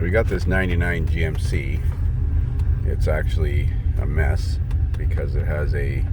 We got this 99 GMC. It's actually a mess because it has a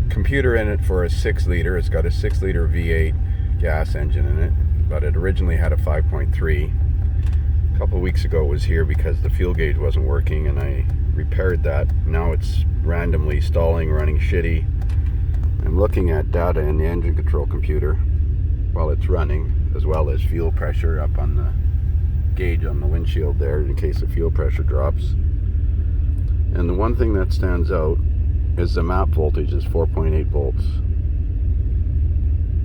computer in it for a 6 liter. It's got a 6 liter V8 gas engine in it, but it originally had a 5.3. A couple of weeks ago it was here because the fuel gauge wasn't working, and I repaired that. Now it's randomly stalling, running shitty. I'm looking at data in the engine control computer while it's running, as well as fuel pressure up on the gauge on the windshield there in case the fuel pressure drops. And the one thing that stands out is the map voltage is 4.8 volts.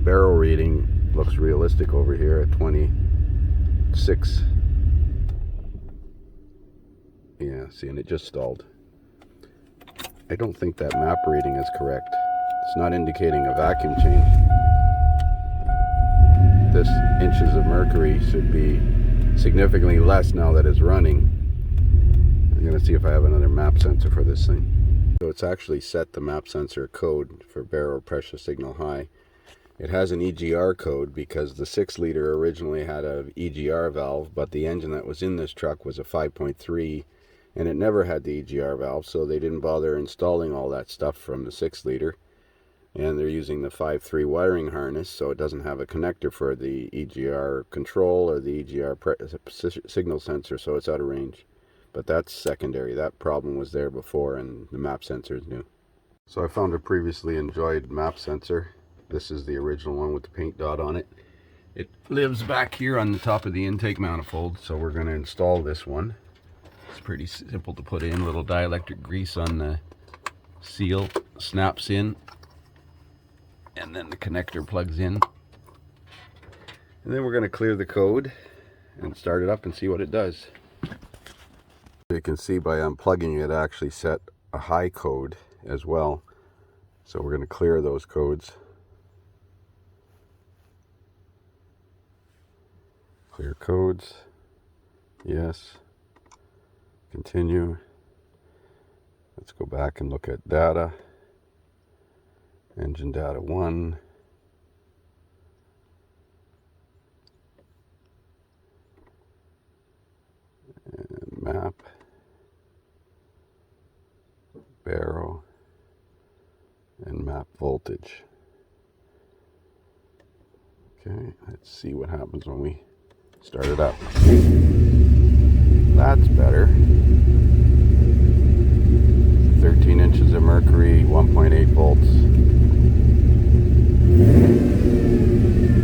Barrel reading looks realistic over here at 26. Yeah, see, and it just stalled. I don't think that map reading is correct. It's not indicating a vacuum change. This inches of mercury should be significantly less now that it's running. I'm going to see if I have another map sensor for this thing. So it's actually set the map sensor code for barrel pressure signal high. It has an EGR code because the 6 liter originally had a EGR valve, but the engine that was in this truck was a 5.3 and it never had the EGR valve, so they didn't bother installing all that stuff from the 6 liter. And they're using the 5.3 wiring harness, so it doesn't have a connector for the EGR control or the EGR signal sensor, so it's out of range. But that's secondary. That problem was there before, and the map sensor is new. So I found a previously enjoyed map sensor. This is the original one with the paint dot on it. It lives back here on the top of the intake manifold, so we're going to install this one. It's pretty simple to put in. Little dielectric grease on the seal, snaps in, and then the connector plugs in. And then we're going to clear the code and start it up and see what it does. You can see by unplugging it, actually set a high code as well. So we're going to clear those codes. Clear codes. Yes. Continue. Let's go back and look at data. Engine data 1. And map. Barrel. And map voltage. Okay, let's see what happens when we start it up. That's better. 13 inches of mercury, 1.8 volts.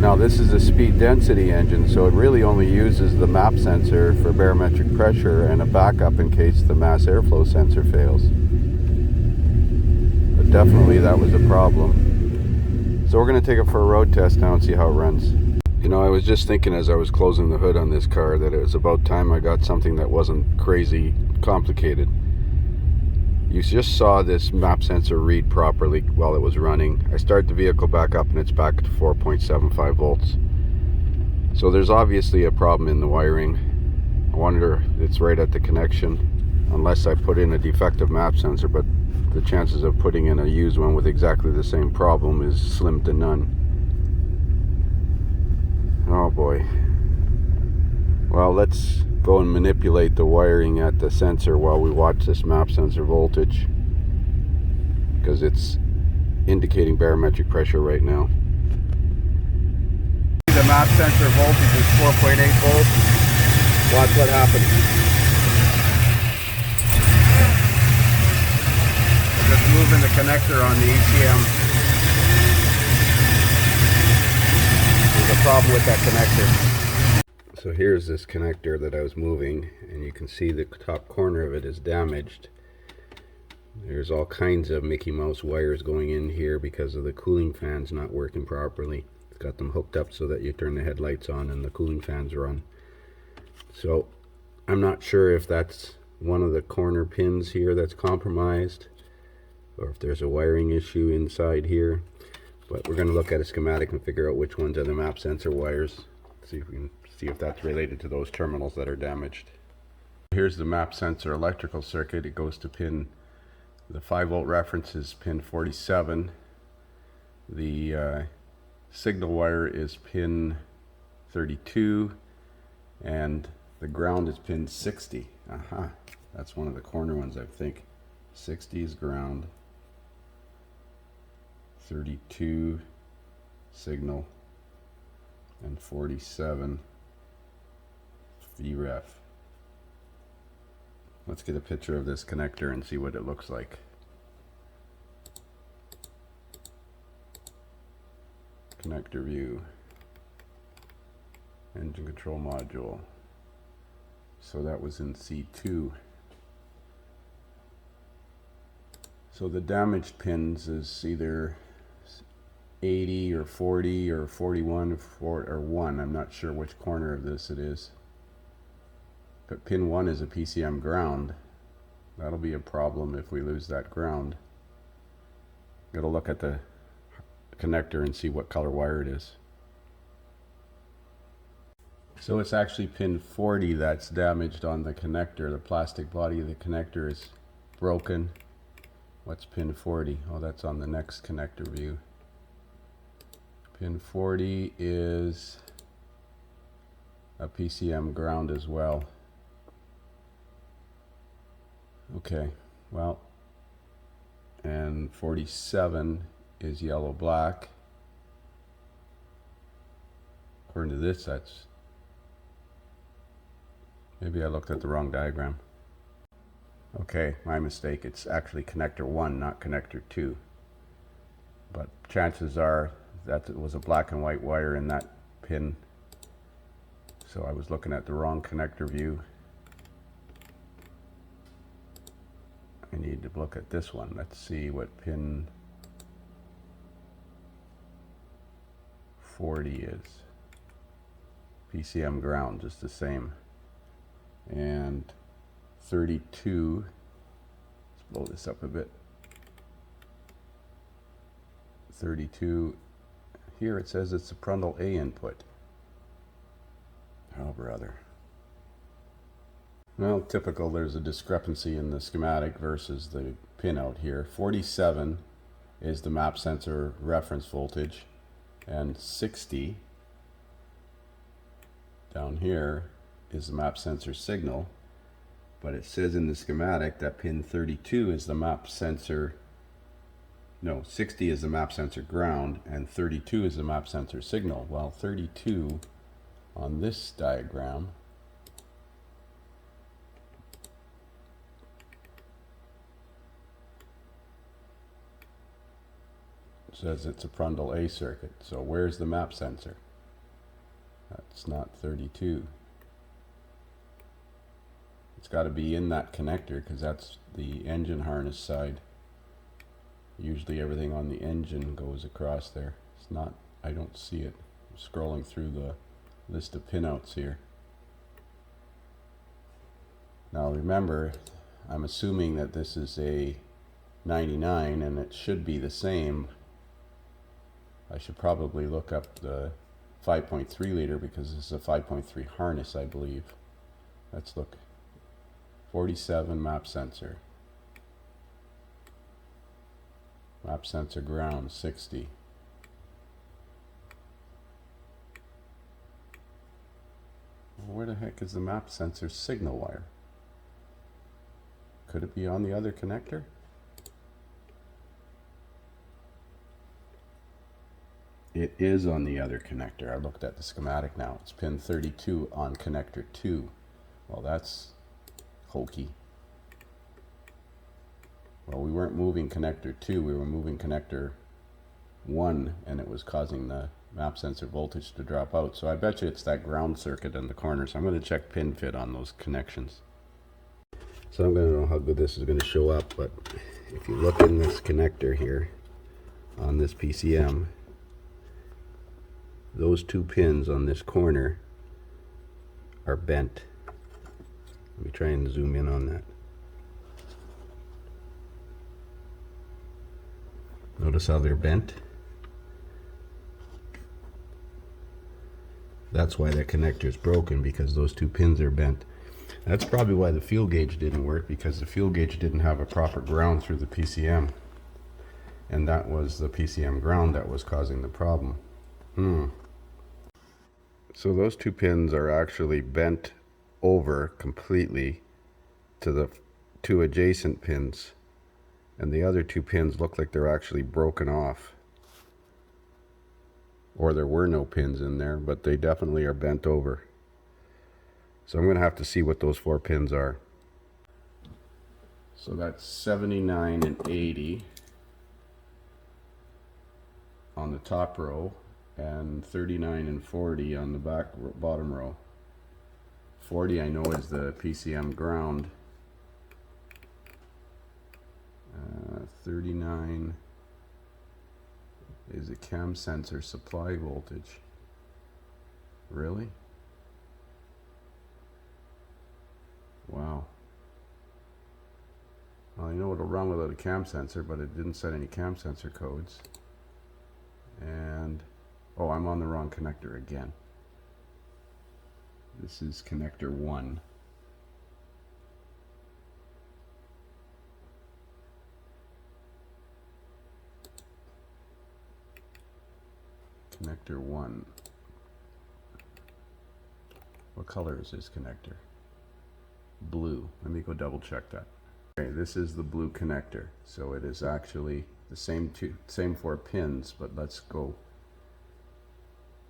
Now this is a speed density engine, so it really only uses the map sensor for barometric pressure and a backup in case the mass airflow sensor fails. But definitely that was a problem. So we're going to take it for a road test now and see how it runs. You know, I was just thinking as I was closing the hood on this car that it was about time I got something that wasn't crazy complicated. You just saw this map sensor read properly while it was running. I start the vehicle back up and it's back to 4.75 volts. So there's obviously a problem in the wiring. I wonder if it's right at the connection, unless I put in a defective map sensor, but the chances of putting in a used one with exactly the same problem is slim to none. Oh boy. Well, let's go and manipulate the wiring at the sensor while we watch this map sensor voltage, because it's indicating barometric pressure right now. The map sensor voltage is 4.8 volts. Watch what happens. I'm just moving the connector on the ECM. There's a problem with that connector. So here's this connector that I was moving, and you can see the top corner of it is damaged. There's all kinds of Mickey Mouse wires going in here because of the cooling fans not working properly. It's got them hooked up so that you turn the headlights on and the cooling fans run. So I'm not sure if that's one of the corner pins here that's compromised, or if there's a wiring issue inside here. But we're going to look at a schematic and figure out which ones are the map sensor wires. See if we can see if that's related to those terminals that are damaged. Here's the map sensor electrical circuit. It goes to pin, the 5 volt reference is pin 47. The signal wire is pin 32, and The ground is pin 60. Aha, that's one of the corner ones, I think. 60 is ground. 32 signal. And 47 VREF. Let's get a picture of this connector and see what it looks like. Connector view. Engine control module. So that was in C2. So the damaged pins is either 80 or 40 or 41 or 1. I'm not sure which corner of this it is. But pin 1 is a PCM ground. That'll be a problem if we lose that ground. Gotta look at the connector and see what color wire it is. So it's actually pin 40 that's damaged on the connector. The plastic body of the connector is broken. What's pin 40? Oh, that's on the next connector view. Pin 40 is a PCM ground as well. Okay, well, and 47 is yellow black. According to this, that's, maybe I looked at the wrong diagram. Okay, my mistake. It's actually connector 1, not connector 2. But chances are that it was a black and white wire in that pin. So I was looking at the wrong connector view. I need to look at this one. Let's see what pin 40 is. PCM ground, just the same. And 32, let's blow this up a bit. 32, here it says it's a Prundle A input. Oh brother. Well, typical, there's a discrepancy in the schematic versus the pinout here. 47 is the map sensor reference voltage, and 60 down here is the map sensor signal. But it says in the schematic that pin 32 is the map sensor, no, 60 is the map sensor ground, and 32 is the map sensor signal. Well, 32 on this diagram says it's a Prundle A circuit. So where's the map sensor? That's not 32. It's got to be in that connector because that's the engine harness side. Usually everything on the engine goes across there. It's not, I don't see it. I'm scrolling through the list of pinouts here. Now remember, I'm assuming that this is a 99 and it should be the same. I should probably look up the 5.3 liter because this is a 5.3 harness, I believe. Let's look. 47 map sensor. Map sensor ground 60. Where the heck is the map sensor signal wire? Could it be on the other connector? It is on the other connector. I looked at the schematic now. It's pin 32 on connector 2. Well, that's hokey. Well, we weren't moving connector 2, we were moving connector 1, and it was causing the map sensor voltage to drop out. So I bet you it's that ground circuit in the corner. So I'm going to check pin fit on those connections. So I'm going to know how good this is going to show up, but if you look in this connector here on this PCM, those two pins on this corner are bent. Let me try and zoom in on that. Notice how they're bent? That's why that connector is broken, because those two pins are bent. That's probably why the fuel gauge didn't work, because the fuel gauge didn't have a proper ground through the PCM. And that was the PCM ground that was causing the problem. So those two pins are actually bent over completely to the two adjacent pins, and the other two pins look like they're actually broken off, or there were no pins in there, but they definitely are bent over. So I'm going to have to see what those 4 pins are. So that's 79 and 80 on the top row, and 39 and 40 on the bottom row. 40 I know is the PCM ground. 39 is a cam sensor supply voltage. Really? Wow. Well, I know it'll run without a cam sensor, but it didn't set any cam sensor codes. And oh, I'm on the wrong connector again. This is connector 1. Connector 1. What color is this connector? Blue. Let me go double check that. Okay, this is the blue connector. So it is actually the same 4 pins, but let's go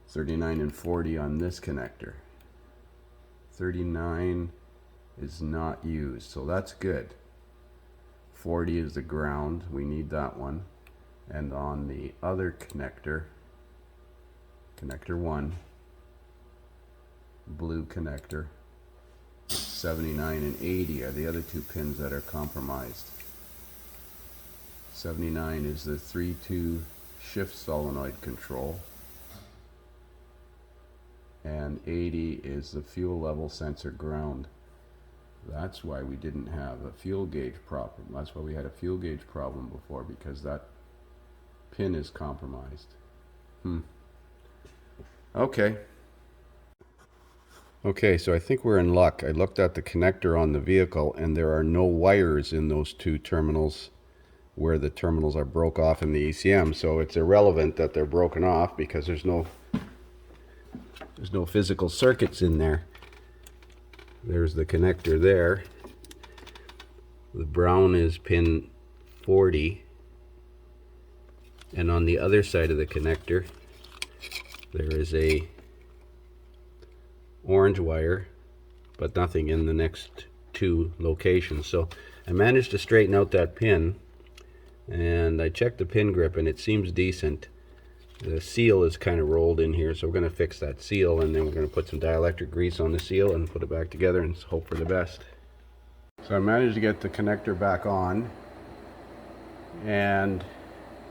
39 and 40 on this connector. 39 is not used, so that's good. 40 is the ground, we need that one. And on the other connector, connector 1, blue connector, 79 and 80 are the other 2 pins that are compromised. 79 is the 3-2 shift solenoid control, and 80 is the fuel level sensor ground. That's why we didn't have a fuel gauge problem. That's why we had a fuel gauge problem before, because that pin is compromised. Okay, so I think we're in luck. I looked at the connector on the vehicle, and there are no wires in those 2 terminals where the terminals are broke off in the ECM, so it's irrelevant that they're broken off because there's no physical circuits in there. There's the connector there. The brown is pin 40, and on the other side of the connector there is a orange wire, but nothing in the next 2 locations. So I managed to straighten out that pin, and I checked the pin grip and it seems decent. The seal is kind of rolled in here, so we're going to fix that seal, and then we're going to put some dielectric grease on the seal and put it back together and hope for the best. So I managed to get the connector back on, and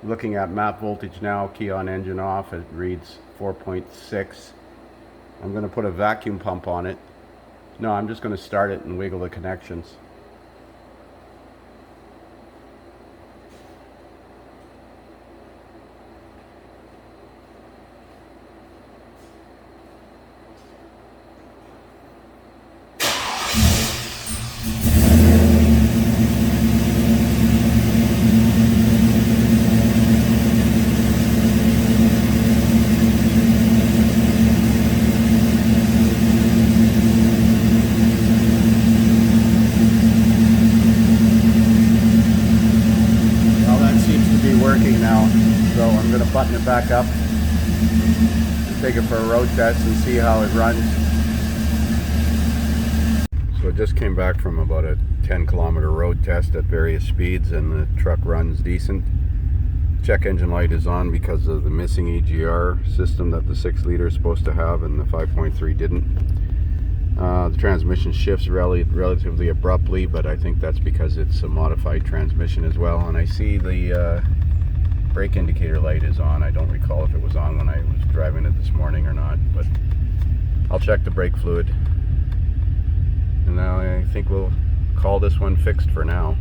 looking at map voltage now, key on, engine off, it reads 4.6. I'm going to put a vacuum pump on it. No, I'm just going to start it and wiggle the connections. Working now, so I'm going to button it back up and take it for a road test and see how it runs. So it just came back from about a 10-kilometer road test at various speeds, and the truck runs decent. Check engine light is on because of the missing EGR system that the 6-liter is supposed to have, and the 5.3 didn't. The transmission shifts relatively abruptly, but I think that's because it's a modified transmission as well. And I see the brake indicator light is on. I don't recall if it was on when I was driving it this morning or not, but I'll check the brake fluid. And now I think we'll call this one fixed for now.